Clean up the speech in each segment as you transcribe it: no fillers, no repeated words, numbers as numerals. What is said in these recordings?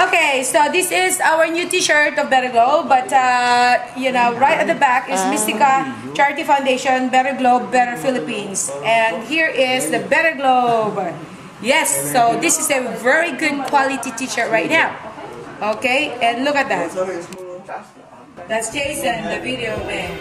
Okay, so this is our new t-shirt of Better Globe, but you know, right at the back is Mystica Charity Foundation, Better Globe, Better Philippines. And here is the Better Globe. Yes, so this is a very good quality t-shirt right now. Okay, and look at that. That's Jason, the video man.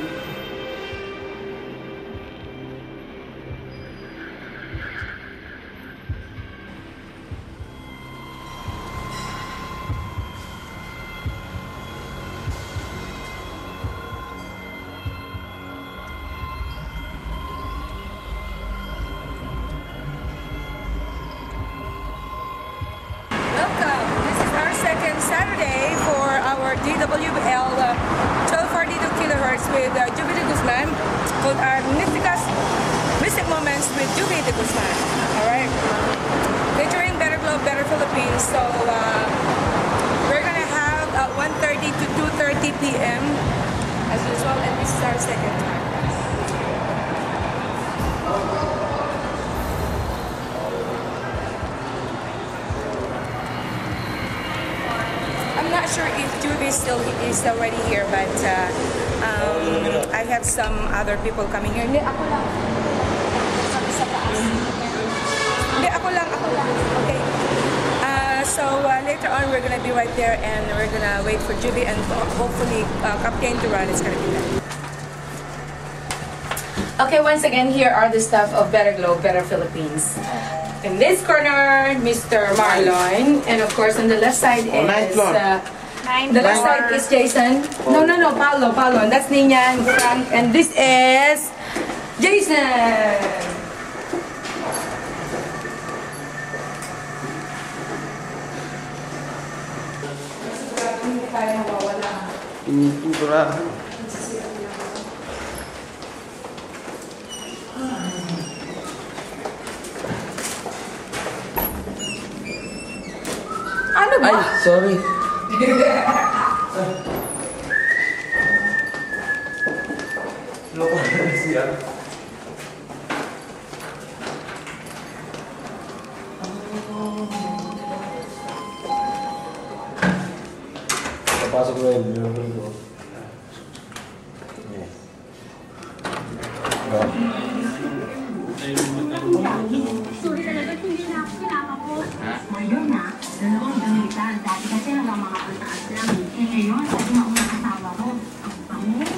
Saturday for our DWL 1242 kilohertz with Juby de Guzman, called our Mystic Moments with Juby de Guzman. Alright? Featuring Better Globe, Better Philippines. So we're gonna have 1:30 to 2:30 p.m. as usual, and this is our second time. I'm not sure if Juby is already here, but I have some other people coming here. Hindi, ako lang. Sa taas. Hindi, ako lang. Okay. So later on, we're gonna be right there, and we're gonna wait for Juby, and hopefully Captain Duran is gonna be there. Okay, once again, here are the stuff of Better Globe, Better Philippines. In this corner, Mr. Marlon, and of course on the left side is the left side is Jason. No, Paulo, and that's Nina and Frank, and this is Jason. Ano ba? Ay, sorry. Loko na siya. Papasok na yun. Sorry talaga, hindi na ako sinama ko. Ngayon na, dalawang gamitan. Dati kasi lang mga pataas lang. Ngayon, sabi na unang asawa ko.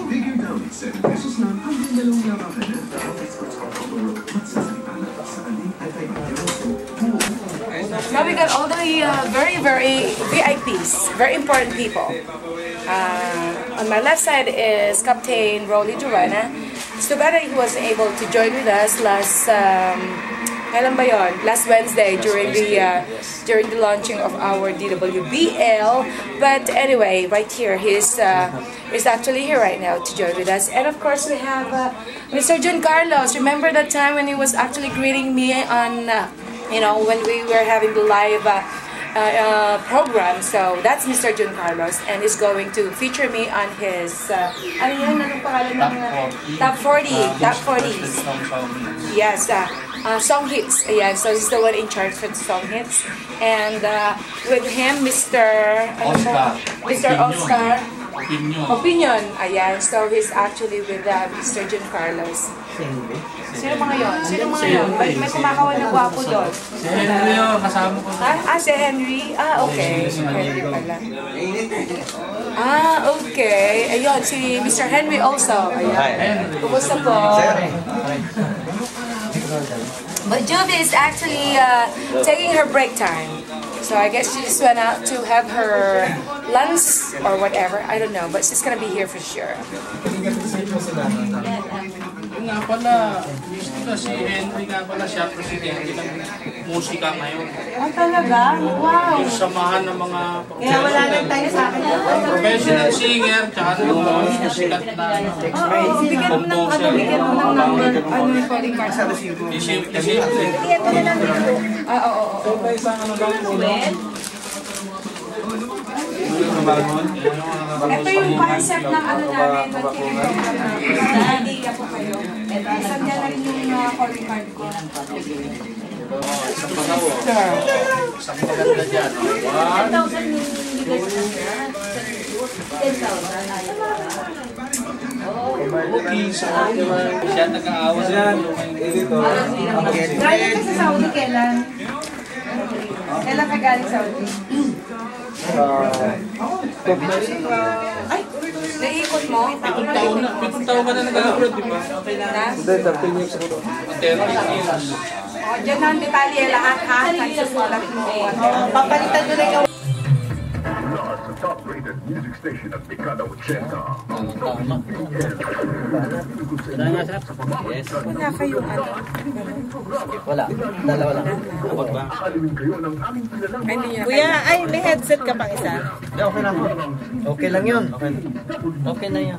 Figure down at 7 pesos lang ang dalawang larawan na dapat ko sa pagkakuro at sasalita na sa aling at ay Now we got all the very VIPs, very important people. On my left side is Captain Rolly Durana. So bad he was able to join with us last Wednesday during the launching of our DWBL. But anyway, right here he's actually here right now to join with us. And of course we have Mr. John Carlos. Remember that time when he was actually greeting me on when we were having the live program? So that's Mr. John Carlos, and he's going to feature me on his top 40. Yes, song hits. Yeah, so he's the one in charge for the song hits, and with him, Mr. Oscar Opinion. Ayan, so he's actually with Mr. John Carlos. Sino mga yun? May kumakawan na gwapo doon. Si Henry yun, kasama ko. Si Henry? Okay. Henry pala. Okay. Ayun, si Mr. Henry also. Ayan. Kumusta po? But Juby is actually taking her break time. So I guess she just went out to have her lunch or whatever. I don't know, but she's gonna be here for sure. Nga pala, si Henry nga pala siya presidente ng musika ngayon. Talaga? Wow! Yung samahan ng mga Kaya wala lang tayo sa akin. professional singer, tsaka ng mga sikat na Bigyan mo ng number, recording card. Simple. Bigyan mo na ng number. Oo. Ito yung concept ng ano namin, idea po kayo. Isang dyan na rin yung calling card ko. Isang maganda dyan. 1,000 cookies, siya nag-aawas yan. Galing ka sa Saudi kailan? Kailan ka galing Saudi? Ay, naikot mo? Pitong taon ka na nag-abroad, di ba? Hindi, 13 years ago. 13 years. O, dyan na ang detalye lahat ha. Nagsusulat mo. Papalitan ko na yung The top-rated music station at Picada 80. Wala kayong ano. Wala. Dalawa lang. Alimin kayo ng aming kilalang Ano yan? Kuya, ay, may headset ka pang isa. Okay lang. Okay lang yun. Okay na yun.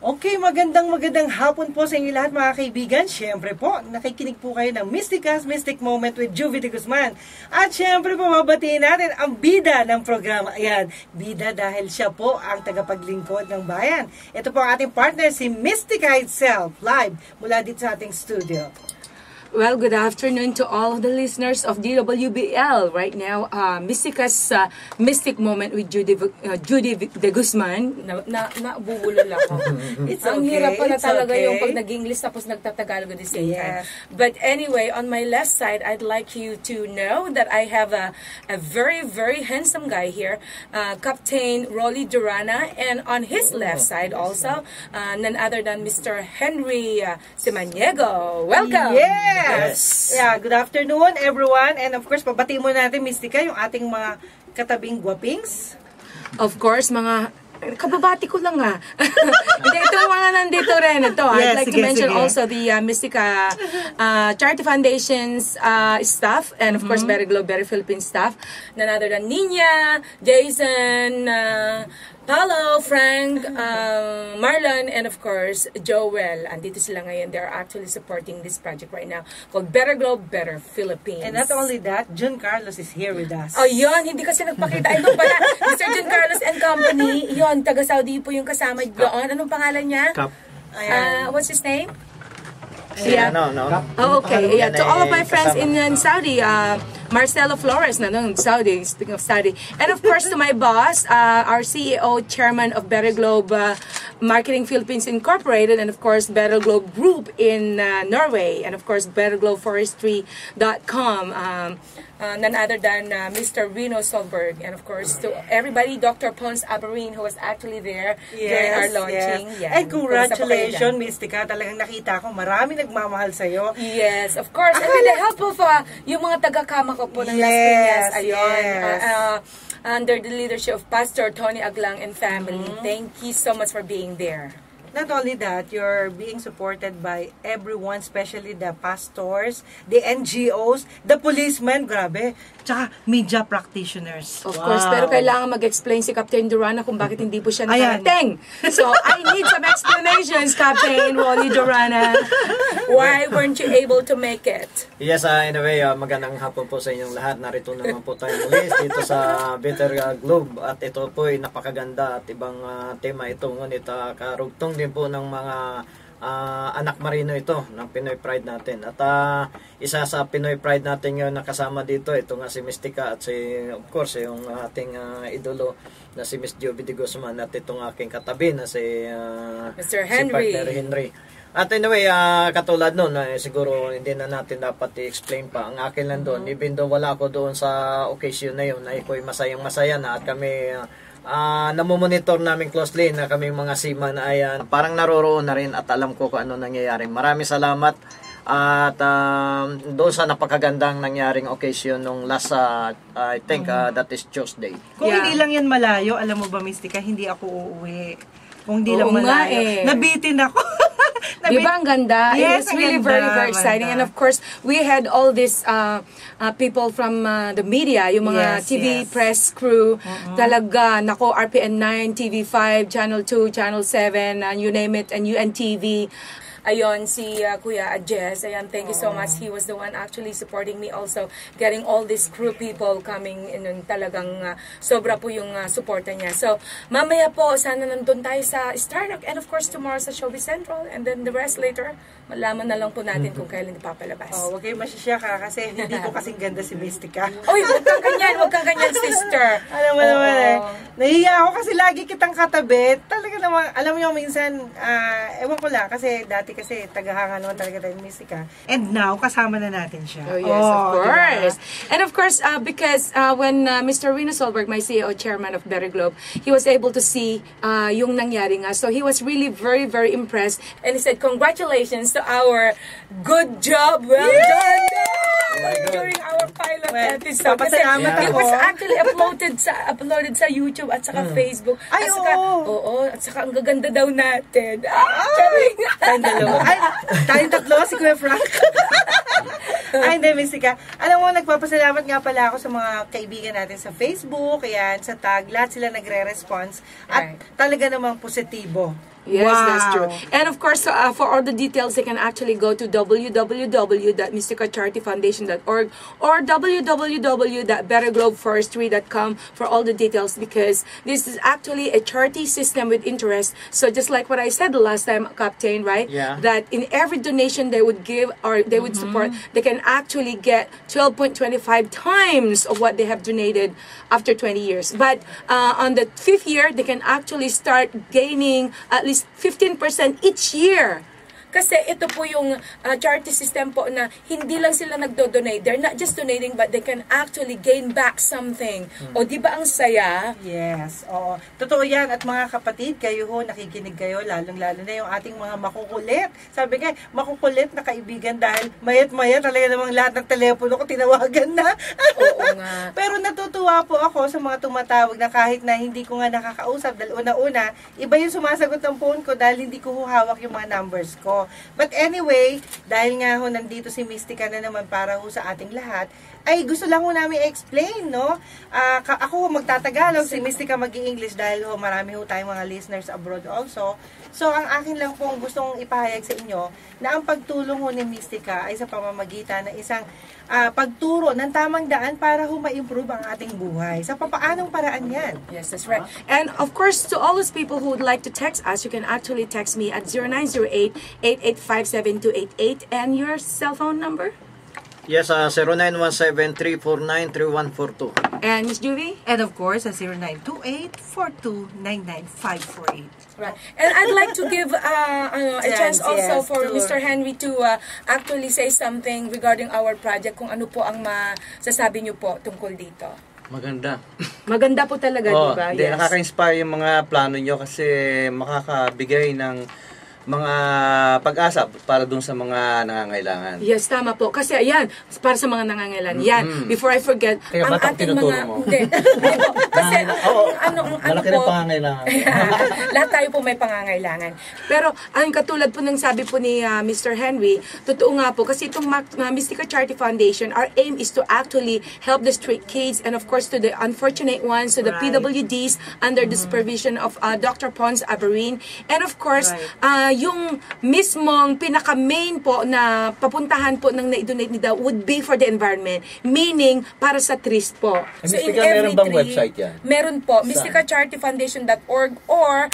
Okay, magandang hapon po sa inyo lahat mga kaibigan. Siyempre po, nakikinig po kayo ng Mystica's Mystic Moment with Juvie de Guzman. At siyempre po, mabatiin natin ang bida ng programa. Ayan, bida dahil siya po ang tagapaglingkod ng bayan. Ito po ang ating partner, si Mystica itself, live mula dito sa ating studio. Well, good afternoon to all of the listeners of DWBL. Right now, Mystica's Mystic Moment with Judy de Guzman. Nabubulol ako. It's Ang okay, hirap pala it's talaga okay. yung pag nag-English tapos nagtatagalog at the same time. Yes. But anyway, on my left side, I'd like you to know that I have a very, very handsome guy here, Captain Rolly Durana. And on his left side also, none other than Mr. Henry Simaniego. Welcome! Yes! Yeah, good afternoon everyone. And of course, pabatiin mo natin, Mystica, yung ating mga katabing guwapings. Of course, mga kababati ko lang ha. Hindi, ito mga nandito rin. Ito, Yes, I'd like to sige, mention sige. also the Mystica Charity Foundation's staff and of course, Better Globe, Better Philippines staff. None other than Nina, Jason, Paolo, Frank, Marlon, and of course, Joel. Andito sila ngayon. They're actually supporting this project right now called Better Globe, Better Philippines. And not only that, Jun Carlos is here with us. Oh, yun. Hindi kasi nagpakita. Ay, doon pala. Mr. John Carlos and Company. Yun, taga-Saudi po yung kasama doon. Anong pangalan niya? Cup. What's his name? No. Oh, okay. Yeah, to all of my friends Kasama. in Saudi, Marcelo Flores, Saudi, speaking of Saudi. And of course, to my boss, our CEO, Chairman of Better Globe Marketing Philippines Incorporated, and of course, Better Globe Group in Norway, and of course, BetterGlobeForestry.com. None other than Mr. Reno Solberg, and of course, to everybody, Dr. Pons Abarin, who was actually there during our launching. Yes. Yeah. And congratulations, Mystica. Talagang nakita ko, marami nagmamahal sa'yo. Yes, of course. And with the help of yung mga taga-kama ko po ng Las Piñas, ayun, under the leadership of Pastor Tony Aglang and family. Thank you so much for being there. Not only that, you're being supported by everyone, especially the pastors, the NGOs, the policemen, grabe, tsaka media practitioners. Of course, pero kailangan mag-explain si Captain Durana kung bakit hindi po siya Ayan. nakarating. So, I need some explanations, Captain Wally Durana. Why weren't you able to make it? Yes, anyway, magandang hapon po sa inyong lahat. Narito naman po tayo muli dito sa Better Globe. At ito po ay napakaganda at ibang tema ito. Ngunit karugtong din po ng mga anak marino ito ng Pinoy Pride natin. At isa sa Pinoy Pride natin ngayon nakasama dito, ito nga si Mystica at si, of course, yung ating idolo na si Miss Juvie de Guzman at itong aking katabi na si Mr. si Henry. partner Henry. At anyway, katulad nun, siguro hindi na natin dapat i-explain pa. Ang akin lang doon, even though wala ako doon sa occasion na yun, ay ako'y masayang-masaya na at kami namomonitor namin closely na kaming mga seaman ay parang naroroon na rin at alam ko kung ano nangyayari. Maraming salamat at doon sa napakagandang nangyaring occasion nung last, I think that is Tuesday. Kung Yeah. hindi lang yan malayo, alam mo ba, Mystica, hindi ako uuwi. Kung hindi lang Oo nga malayo. Nabitin ako. Di ba ang ganda? Yes, It was ang really ganda, very, very exciting. ganda. And of course, we had all these people from the media, yung mga Yes, TV yes. press crew, talaga, nako, RPN 9, TV5, Channel 2, Channel 7, you name it, and UNTV. Ayon, si Kuya Jess. Ayan, thank you so much. He was the one actually supporting me also, getting all these crew people coming in. Talagang sobra po yung suporta niya. So, mamaya po, sana nandun tayo sa Startup and of course tomorrow sa Showbiz Central, and then the rest later, malaman na lang po natin kung kailan ipapalabas. Huwag kayo masisya ka kasi hindi ko kasing ganda si Mystica. Oy, huwag kang ganyan, sister. Alam mo naman nahiya ako kasi lagi kitang katabi. Talaga naman, alam mo yung minsan, ewan ko lang, kasi dati kasi tagahanga naman talaga tayo Mystica. And now, kasama na natin siya. Oh, yes, of course. Diba? And of course, because when Mr. Rino Solberg, my CEO, chairman of Better Globe, he was able to see yung nangyari nga. So he was really very, very impressed. And he said, congratulations to our good job. Well done! During our pilot episode. Kasi it was actually uploaded sa YouTube at saka Facebook. Ay, at saka, at saka ang gaganda daw natin. Tayong tatlo, si Kuya Frank. Ay, hindi, Mystica. Alam mo, nagpapasalamat nga pala ako sa mga kaibigan natin sa Facebook, ayan, sa tag, lahat sila nagre-response at talaga namang positibo. Yes, that's true. And of course, for all the details, they can actually go to www.mysticacharityfoundation.org or www.betterglobeforestry.com for all the details, because this is actually a charity system with interest. So just like what I said the last time, Captain, right? Yeah. That in every donation they would give or they would support, they can actually get 12.25 times of what they have donated after 20 years. But on the 5th year, they can actually start gaining at least 15% each year. Kasi ito po yung charity system po na hindi lang sila nagdo-donate. They're not just donating, but they can actually gain back something. O di ba ang saya? Yes, oo. Totoo yan. At mga kapatid, kayo ho, nakikinig kayo, lalong-lalo na yung ating mga makukulit. Sabi nga, makukulit na kaibigan dahil mayat-maya talaga namang lahat ng telepono ko tinawagan na. Oo nga. Pero natutuwa po ako sa mga tumatawag na kahit na hindi ko nga nakakausap dahil una-una, iba yung sumasagot ng phone ko dahil hindi ko hawak yung mga numbers ko. But anyway, dahil nga ho nandito si Mystica na naman para ho sa ating lahat, ay gusto lang ho namin i-explain, no? Ako ho magtatagalog, si Mystica mag-i-English dahil ho marami ho tayong mga listeners abroad also. So, ang akin lang pong gustong ipahayag sa inyo na ang pagtulong ho ni Mystica ay sa pamamagitan ng isang pagturo ng tamang daan para ho ma-improve ang ating buhay. Sa papaanong paraan yan? Yes, that's right. And of course, to all those people who would like to text us, you can actually text me at 0908-885-7288. And your cell phone number? Yes, 0917-349-3142. And Miss Juvie? And of course, 0928-42-99548. Right. And I'd like to give a chance also for Mr. Henry to actually say something regarding our project, kung ano po ang masasabi niyo po tungkol dito. Maganda. Maganda po talaga, di ba? Yes. Nakaka-inspire yung mga plano nyo kasi makakabigay ng mga pag-asa para dun sa mga nangangailangan. Yes, tama po. Kasi ayan, para sa mga nangangailangan. Yan, before I forget, kaya ang ating mga... Hindi. Kasi malaki ng pangangailangan. Lahat tayo po may pangangailangan. Pero, ang katulad po ng sabi po ni Mr. Henry, totoo nga po, kasi itong Mystica Charity Foundation, our aim is to actually help the street kids and of course to the unfortunate ones, to the PWDs under the supervision of Dr. Pons Aberin. And of course, yung mismong pinaka-main po na papuntahan po ng na-donate nila would be for the environment. Meaning, para sa trees po. So, in every meron bang website yan? Meron po. mysticacharityfoundation.org or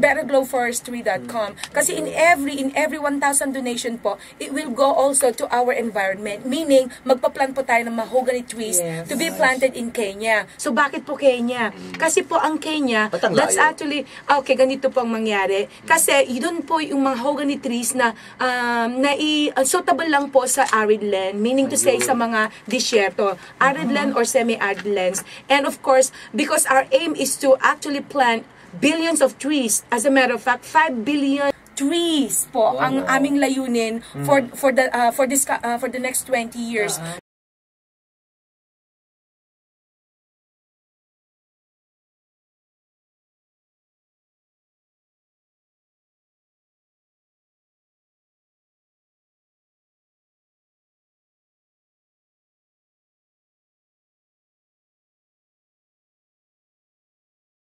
betterglobeforestry.com. Kasi in every 1,000 donation po, it will go also to our environment. Meaning, magpa-plant po tayo ng mahogany trees to be planted in Kenya. So, bakit po Kenya? Kasi po ang Kenya, that's actually, okay, ganito po ang mangyari. Kasi, doon po yung mga mahogany trees na suitable lang po sa arid land, meaning to say sa mga disyerto, arid land or semi-arid lands. And of course, because our aim is to actually plant billions of trees, as a matter of fact, 5 billion trees po ang aming layunin for the next 20 years.